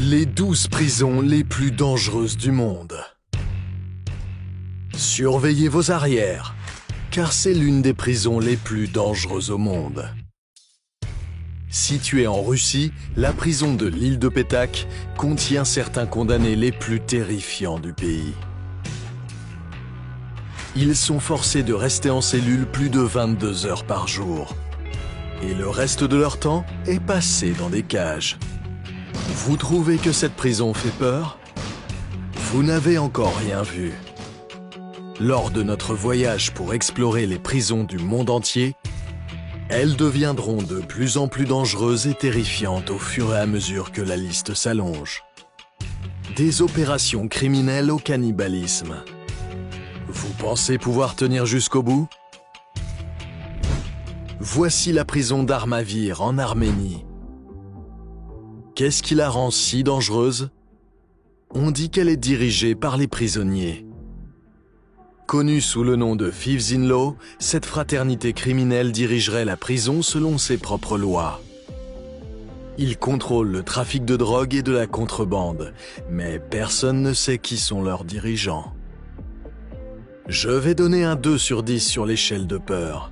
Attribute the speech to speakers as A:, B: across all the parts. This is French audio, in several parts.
A: Les 12 prisons les plus dangereuses du monde. Surveillez vos arrières, car c'est l'une des prisons les plus dangereuses au monde. Située en Russie, la prison de l'île de Petak contient certains condamnés les plus terrifiants du pays. Ils sont forcés de rester en cellule plus de 22 heures par jour. Et le reste de leur temps est passé dans des cages. Vous trouvez que cette prison fait peur? Vous n'avez encore rien vu. Lors de notre voyage pour explorer les prisons du monde entier, elles deviendront de plus en plus dangereuses et terrifiantes au fur et à mesure que la liste s'allonge. Des opérations criminelles au cannibalisme. Vous pensez pouvoir tenir jusqu'au bout? Voici la prison d'Armavir en Arménie. Qu'est-ce qui la rend si dangereuse? On dit qu'elle est dirigée par les prisonniers. Connue sous le nom de Thieves in Law, cette fraternité criminelle dirigerait la prison selon ses propres lois. Ils contrôlent le trafic de drogue et de la contrebande, mais personne ne sait qui sont leurs dirigeants. Je vais donner un 2 sur 10 sur l'échelle de peur.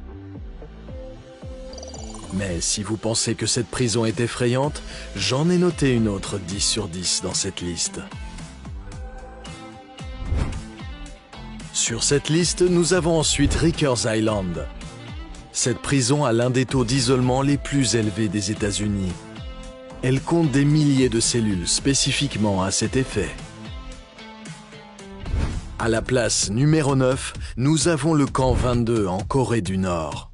A: Mais si vous pensez que cette prison est effrayante, j'en ai noté une autre 10 sur 10 dans cette liste. Sur cette liste, nous avons ensuite Rikers Island. Cette prison a l'un des taux d'isolement les plus élevés des États-Unis. Elle compte des milliers de cellules spécifiquement à cet effet. À la place numéro 9, nous avons le camp 22 en Corée du Nord.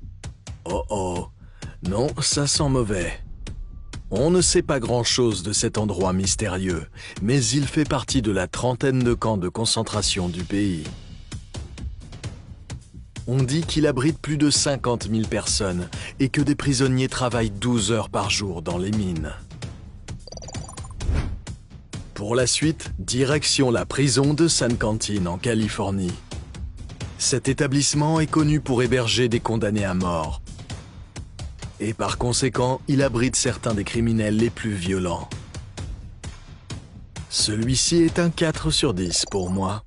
A: Oh oh, non, ça sent mauvais. On ne sait pas grand-chose de cet endroit mystérieux, mais il fait partie de la trentaine de camps de concentration du pays. On dit qu'il abrite plus de 50 000 personnes et que des prisonniers travaillent 12 heures par jour dans les mines. Pour la suite, direction la prison de San Quentin en Californie. Cet établissement est connu pour héberger des condamnés à mort. Et par conséquent, il abrite certains des criminels les plus violents. Celui-ci est un 4 sur 10 pour moi.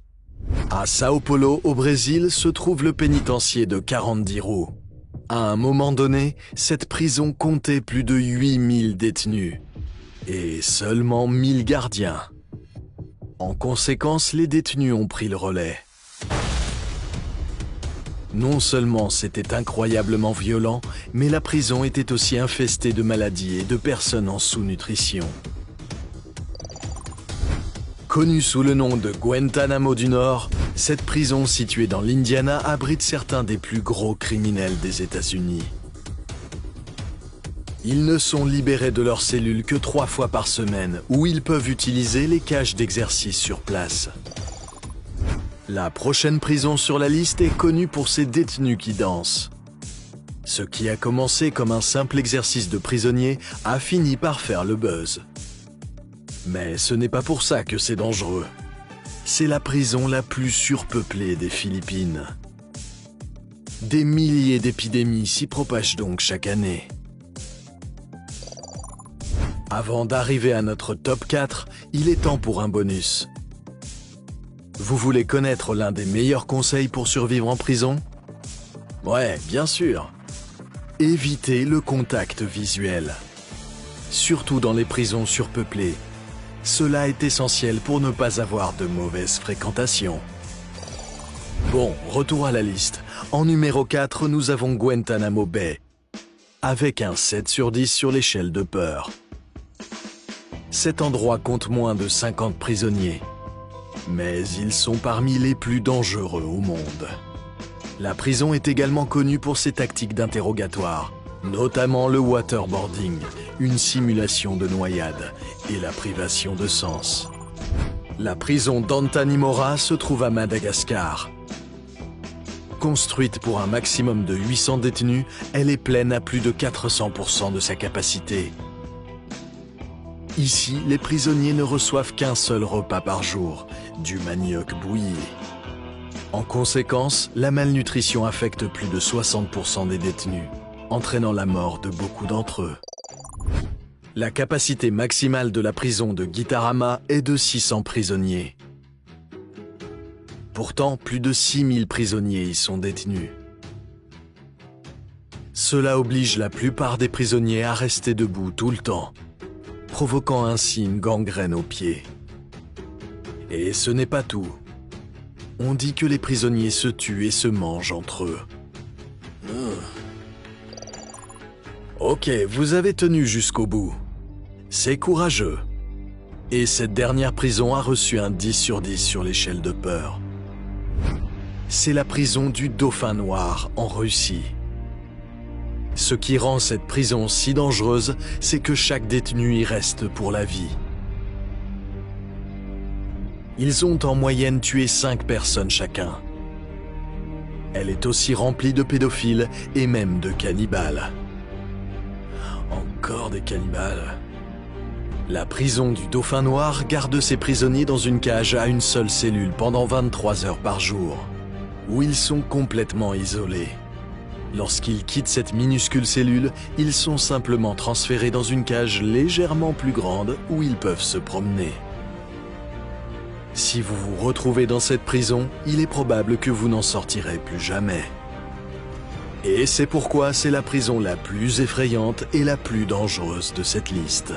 A: À Sao Paulo, au Brésil, se trouve le pénitencier de Carandiru. À un moment donné, cette prison comptait plus de 8000 détenus. Et seulement 1000 gardiens. En conséquence, les détenus ont pris le relais. Non seulement c'était incroyablement violent, mais la prison était aussi infestée de maladies et de personnes en sous-nutrition. Connue sous le nom de Guantanamo du Nord, cette prison située dans l'Indiana abrite certains des plus gros criminels des États-Unis. Ils ne sont libérés de leurs cellules que 3 fois par semaine, où ils peuvent utiliser les cages d'exercice sur place. La prochaine prison sur la liste est connue pour ses détenus qui dansent. Ce qui a commencé comme un simple exercice de prisonnier a fini par faire le buzz. Mais ce n'est pas pour ça que c'est dangereux. C'est la prison la plus surpeuplée des Philippines. Des milliers d'épidémies s'y propagent donc chaque année. Avant d'arriver à notre top 4, il est temps pour un bonus. Vous voulez connaître l'un des meilleurs conseils pour survivre en prison? Ouais, bien sûr. Évitez le contact visuel. Surtout dans les prisons surpeuplées. Cela est essentiel pour ne pas avoir de mauvaises fréquentations. Bon, retour à la liste. En numéro 4, nous avons Guantanamo Bay, avec un 7 sur 10 sur l'échelle de peur. Cet endroit compte moins de 50 prisonniers, mais ils sont parmi les plus dangereux au monde. La prison est également connue pour ses tactiques d'interrogatoire, notamment le waterboarding, une simulation de noyade, et la privation de sens. La prison d'Antanimora se trouve à Madagascar. Construite pour un maximum de 800 détenus, elle est pleine à plus de 400% de sa capacité. Ici, les prisonniers ne reçoivent qu'un seul repas par jour, du manioc bouilli. En conséquence, la malnutrition affecte plus de 60% des détenus, entraînant la mort de beaucoup d'entre eux. La capacité maximale de la prison de Gitarama est de 600 prisonniers. Pourtant, plus de 6000 prisonniers y sont détenus. Cela oblige la plupart des prisonniers à rester debout tout le temps, provoquant ainsi une gangrène aux pieds. Et ce n'est pas tout. On dit que les prisonniers se tuent et se mangent entre eux. Ok, vous avez tenu jusqu'au bout. C'est courageux. Et cette dernière prison a reçu un 10 sur 10 sur l'échelle de peur. C'est la prison du Dauphin Noir en Russie. Ce qui rend cette prison si dangereuse, c'est que chaque détenu y reste pour la vie. Ils ont en moyenne tué 5 personnes chacun. Elle est aussi remplie de pédophiles et même de cannibales. Encore des cannibales. La prison du Dauphin Noir garde ses prisonniers dans une cage à une seule cellule pendant 23 heures par jour, où ils sont complètement isolés. Lorsqu'ils quittent cette minuscule cellule, ils sont simplement transférés dans une cage légèrement plus grande où ils peuvent se promener. Si vous vous retrouvez dans cette prison, il est probable que vous n'en sortirez plus jamais. Et c'est pourquoi c'est la prison la plus effrayante et la plus dangereuse de cette liste.